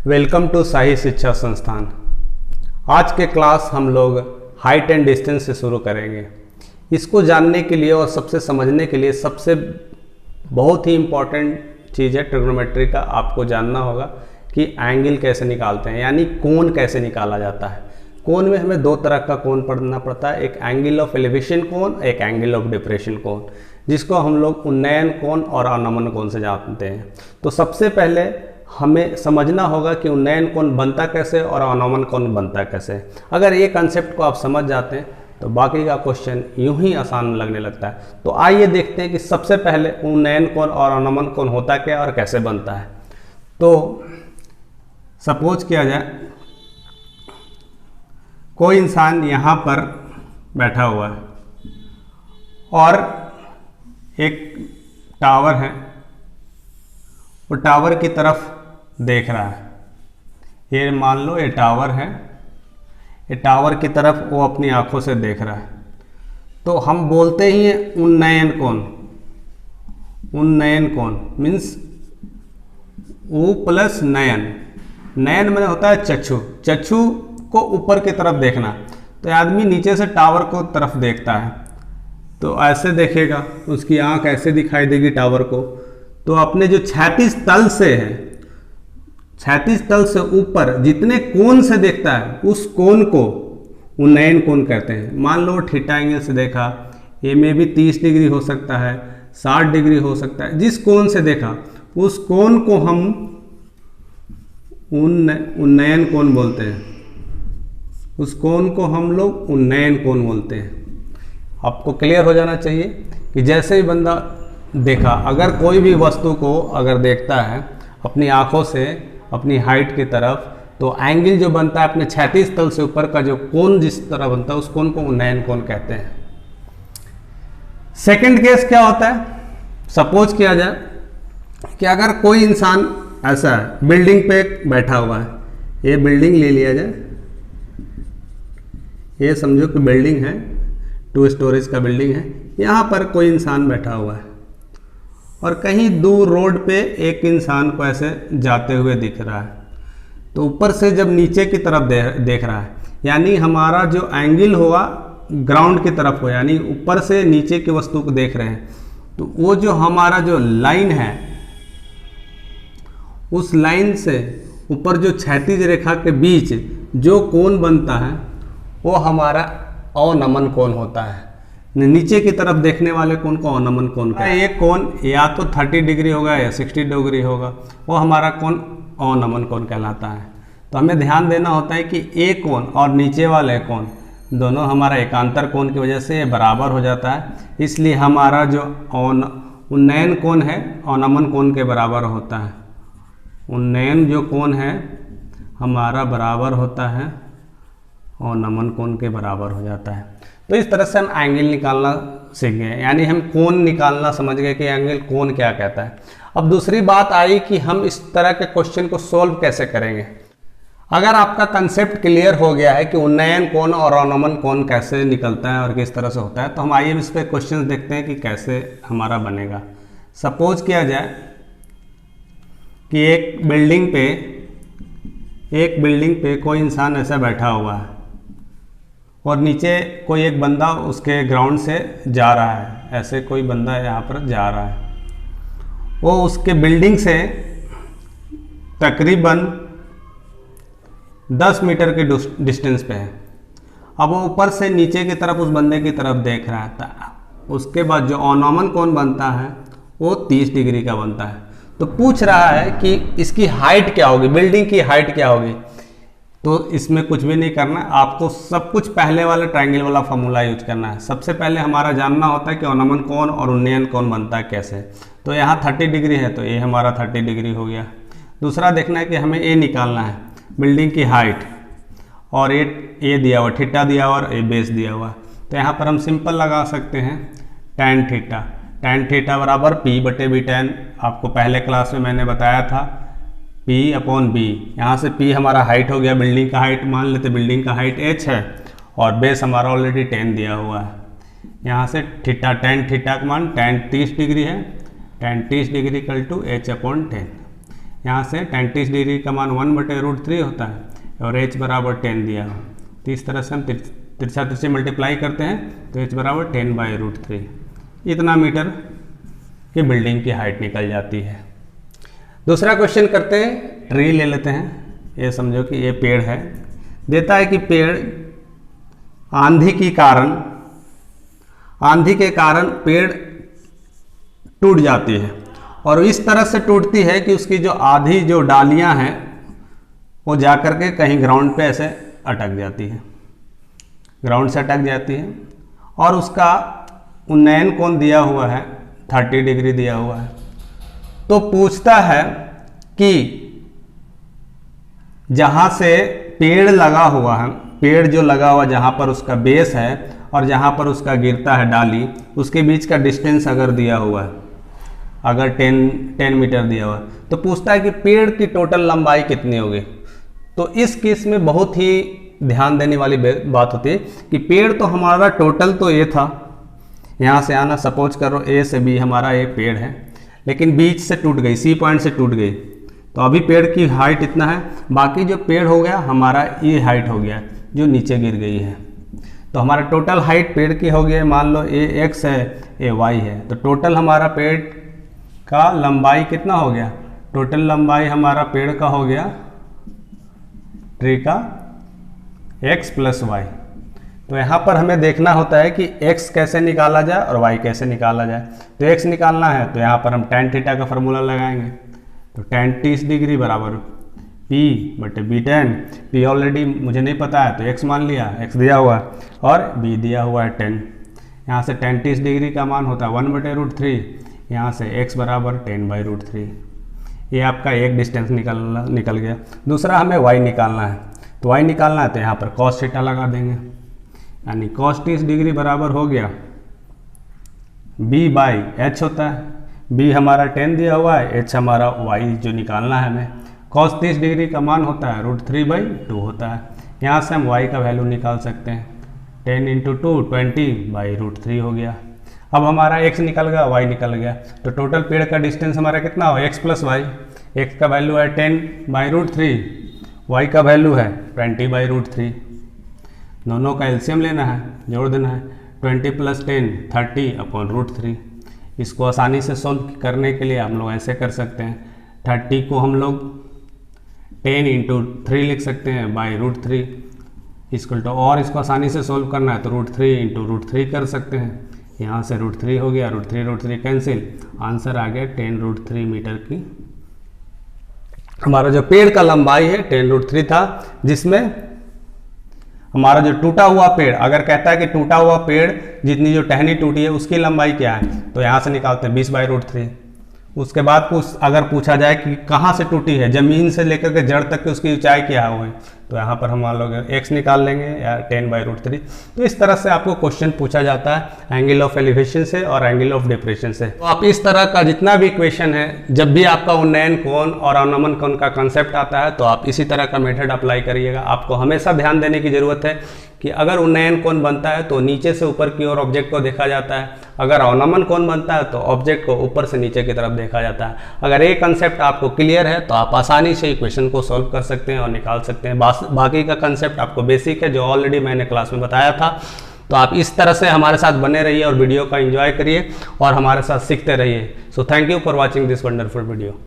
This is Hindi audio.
वेलकम टू साही शिक्षा संस्थान। आज के क्लास हम लोग हाइट एंड डिस्टेंस से शुरू करेंगे। इसको जानने के लिए और सबसे समझने के लिए सबसे बहुत ही इम्पॉर्टेंट चीज़ है ट्रिग्नोमेट्री का। आपको जानना होगा कि एंगल कैसे निकालते हैं, यानी कोण कैसे निकाला जाता है। कोण में हमें दो तरह का कोण पढ़ना पड़ता है, एक एंगल ऑफ एलिवेशन कोण, एक एंगल ऑफ डिप्रेशन कोण, जिसको हम लोग उन्नयन कोण और अवनमन कोण से जानते हैं। तो सबसे पहले हमें समझना होगा कि उन्नयन कोण बनता कैसे और अवनमन कोण बनता कैसे। अगर ये कंसेप्ट को आप समझ जाते हैं तो बाकी का क्वेश्चन यूं ही आसान लगने लगता है। तो आइए देखते हैं कि सबसे पहले उन्नयन कोण और अवनमन कोण होता क्या और कैसे बनता है। तो सपोज किया जाए कोई इंसान यहाँ पर बैठा हुआ है और एक टावर है, वो टावर की तरफ देख रहा है। ये मान लो ये टावर है, ये टावर की तरफ वो अपनी आंखों से देख रहा है। तो हम बोलते ही हैं उन्नयन कोण। उन्नयन कोण मीन्स उ प्लस नयन। नयन में होता है चक्षु, चक्षु को ऊपर की तरफ देखना। तो आदमी नीचे से टावर को तरफ देखता है तो ऐसे देखेगा, उसकी आंख ऐसे दिखाई देगी टावर को। तो अपने जो क्षैतिज तल से है, क्षैतिज तल से ऊपर जितने कोण से देखता है उस कोण को उन्नयन कोण कहते हैं। मान लो थीटा एंगल से देखा, ये में भी 30 डिग्री हो सकता है, 60 डिग्री हो सकता है। जिस कोण से देखा उस कोण को हम उन्नयन कोण बोलते हैं। उस कोण को हम लोग उन्नयन कोण बोलते हैं। आपको क्लियर हो जाना चाहिए कि जैसे ही बंदा देखा, अगर कोई भी वस्तु को अगर देखता है अपनी आंखों से अपनी हाइट की तरफ, तो एंगल जो बनता है अपने क्षैतिज तल से ऊपर का जो कोण जिस तरह बनता है उस कोण को उन्नयन कोण कहते हैं। सेकंड केस क्या होता है, सपोज किया जाए कि अगर कोई इंसान ऐसा है, बिल्डिंग पे बैठा हुआ है। ये बिल्डिंग ले लिया जाए, ये समझो कि बिल्डिंग है, 2 स्टोरेज का बिल्डिंग है। यहाँ पर कोई इंसान बैठा हुआ है और कहीं दूर रोड पे एक इंसान को ऐसे जाते हुए दिख रहा है। तो ऊपर से जब नीचे की तरफ देख रहा है, यानी हमारा जो एंगल होगा ग्राउंड की तरफ हो, यानी ऊपर से नीचे की वस्तु को देख रहे हैं। तो वो जो हमारा जो लाइन है, उस लाइन से ऊपर जो क्षैतिज रेखा के बीच जो कोण बनता है वो हमारा अवनमन कोण होता है। नीचे की तरफ देखने वाले कोण को अवनमन कोण कहते हैं। ये कोण या तो 30 डिग्री होगा या 60 डिग्री होगा, वो हमारा कोण अवनमन कोण कहलाता है। तो हमें ध्यान देना होता है कि ये कोण और नीचे वाले कोण दोनों हमारा एकांतर कोण की वजह से ये बराबर हो जाता है। इसलिए हमारा जो उन्नयन कोण है अवनमन कोण के बराबर होता है। उन्नयन जो कोण है हमारा बराबर होता है अवनमन कोण के बराबर हो जाता है। तो इस तरह से हम एंगल निकालना सीख गए, यानी हम कोण निकालना समझ गए कि एंगल कोण क्या कहता है। अब दूसरी बात आई कि हम इस तरह के क्वेश्चन को सोल्व कैसे करेंगे। अगर आपका कंसेप्ट क्लियर हो गया है कि उन्नयन कोण और अवनमन कोण कैसे निकलता है और किस तरह से होता है, तो हम आइए इस पर क्वेश्चन देखते हैं कि कैसे हमारा बनेगा। सपोज किया जाए कि एक बिल्डिंग पे कोई इंसान ऐसा बैठा हुआ है और नीचे कोई एक बंदा उसके ग्राउंड से जा रहा है। ऐसे कोई बंदा यहाँ पर जा रहा है, वो उसके बिल्डिंग से तकरीबन 10 मीटर के डिस्टेंस पे है। अब वो ऊपर से नीचे की तरफ उस बंदे की तरफ देख रहा है। उसके बाद जो अवनमन कोण बनता है वो 30 डिग्री का बनता है। तो पूछ रहा है कि इसकी हाइट क्या होगी, बिल्डिंग की हाइट क्या होगी। तो इसमें कुछ भी नहीं करना, आपको सब कुछ पहले वाला ट्रायंगल वाला फॉर्मूला यूज करना है। सबसे पहले हमारा जानना होता है कि अवनमन कोण और उन्नयन कोण बनता है कैसे। तो यहाँ 30 डिग्री है तो ये हमारा 30 डिग्री हो गया। दूसरा देखना है कि हमें ये निकालना है बिल्डिंग की हाइट, और ये दिया हुआ थीटा दिया हुआ और ये बेस दिया हुआ। तो यहाँ पर हम सिंपल लगा सकते हैं tan थीटा। tan थीटा बराबर P/B10। आपको पहले क्लास में मैंने बताया था P/B। यहाँ से P हमारा हाइट हो गया, बिल्डिंग का हाइट मान लेते, बिल्डिंग का हाइट h है और बेस हमारा ऑलरेडी 10 दिया हुआ है। यहाँ से थीटा tan थीटा का मान tan 30 डिग्री है, tan 30 degree equal to h/10। यहाँ से tan 30 डिग्री का मान 1/√3 होता है और h बराबर 10 दिया हो, तो इस तरह से हम तिरछा तिरछे मल्टीप्लाई करते हैं तो h बराबर 10/√3, इतना मीटर की बिल्डिंग की हाइट निकल जाती है। दूसरा क्वेश्चन करते हैं, ट्री ले लेते हैं। ये समझो कि ये पेड़ है, देता है कि पेड़ आंधी के कारण पेड़ टूट जाती है और इस तरह से टूटती है कि उसकी जो आधी जो डालियां हैं वो जाकर के कहीं ग्राउंड पे ऐसे अटक जाती है, ग्राउंड से अटक जाती है और उसका उन्नयन कोण दिया हुआ है 30 डिग्री दिया हुआ है। तो पूछता है कि जहाँ से पेड़ लगा हुआ है, पेड़ जो लगा हुआ जहाँ पर उसका बेस है और जहाँ पर उसका गिरता है डाली, उसके बीच का डिस्टेंस अगर दिया हुआ है, अगर 10 मीटर दिया हुआ है, तो पूछता है कि पेड़ की टोटल लंबाई कितनी होगी। तो इस केस में बहुत ही ध्यान देने वाली बात होती है कि पेड़ तो हमारा टोटल तो ये था, यहाँ से आना, सपोज करो ए से बी हमारा एक पेड़ है, लेकिन बीच से टूट गई, सी पॉइंट से टूट गई, तो अभी पेड़ की हाइट इतना है, बाकी जो पेड़ हो गया हमारा ये हाइट हो गया जो नीचे गिर गई है। तो हमारा टोटल हाइट पेड़ की हो गई, मान लो ए एक्स है, ए वाई है, तो टोटल हमारा पेड़ का लंबाई कितना हो गया, टोटल लंबाई हमारा पेड़ का हो गया, ट्री का x प्लस वाई। तो यहाँ पर हमें देखना होता है कि x कैसे निकाला जाए और y कैसे निकाला जाए। तो x निकालना है तो यहाँ पर हम tan थीटा का फॉर्मूला लगाएंगे, तो tan 30 डिग्री बराबर p/b10, p ऑलरेडी मुझे नहीं पता है तो x मान लिया, x दिया हुआ है और b दिया हुआ है 10। यहाँ से tan 30 डिग्री का मान होता है 1/√3, यहाँ से x बराबर 10/√3। ये आपका एक डिस्टेंस निकल गया। दूसरा हमें y निकालना है, तो y निकालना है तो यहाँ पर cos थीटा लगा देंगे, यानी cos 30 डिग्री बराबर हो गया b/h होता है, b हमारा 10 दिया हुआ है, h हमारा y जो निकालना है हमें। cos 30 डिग्री का मान होता है √3/2 होता है। यहाँ से हम y का वैल्यू निकाल सकते हैं, 10 × 2 20/√3 हो गया। अब हमारा x निकल गया, y निकल गया, तो टोटल पेड़ का डिस्टेंस हमारा कितना हो, x प्लस वाई। x का वैल्यू है 10/√3, y का वैल्यू है 20/√3। दोनों का एलसीएम लेना है, जोड़ देना है, 20 + 10 30/√3। इसको आसानी से सॉल्व करने के लिए हम लोग ऐसे कर सकते हैं, 30 को हम लोग 10 × 3 लिख सकते हैं /√3 इक्वल टू, और इसको आसानी से सॉल्व करना है तो √3 × √3 कर सकते हैं। यहाँ से √3 हो गया, √3 कैंसिल, आंसर आ गया 10√3 मीटर की। हमारा जो पेड़ का लंबाई है 10√3 था, जिसमें हमारा जो टूटा हुआ पेड़, अगर कहता है कि टूटा हुआ पेड़ जितनी जो टहनी टूटी है उसकी लंबाई क्या है, तो यहाँ से निकालते हैं 20/√3। उसके बाद अगर पूछा जाए कि कहाँ से टूटी है, ज़मीन से लेकर के जड़ तक की उसकी ऊंचाई क्या है, तो यहाँ पर हम लोग x निकाल लेंगे या 10/√3। तो इस तरह से आपको क्वेश्चन पूछा जाता है एंगल ऑफ एलिवेशन से और एंगल ऑफ डिप्रेशन से। तो आप इस तरह का जितना भी इक्वेशन है, जब भी आपका उन्नयन कोण और अवनमन कोण का कंसेप्ट आता है तो आप इसी तरह का मेथड अप्लाई करिएगा। आपको हमेशा ध्यान देने की ज़रूरत है कि अगर उन्नयन कोण बनता है तो नीचे से ऊपर की ओर ऑब्जेक्ट को देखा जाता है, अगर अवनमन कोण बनता है तो ऑब्जेक्ट को ऊपर से नीचे की तरफ देखा जाता है। अगर ये कंसेप्ट आपको क्लियर है तो आप आसानी से इक्वेशन को सॉल्व कर सकते हैं और निकाल सकते हैं। बाकी का कंसेप्ट आपको बेसिक है, जो ऑलरेडी मैंने क्लास में बताया था। तो आप इस तरह से हमारे साथ बने रहिए और वीडियो का एंजॉय करिए और हमारे साथ सीखते रहिए। So thank you for watching this wonderful video.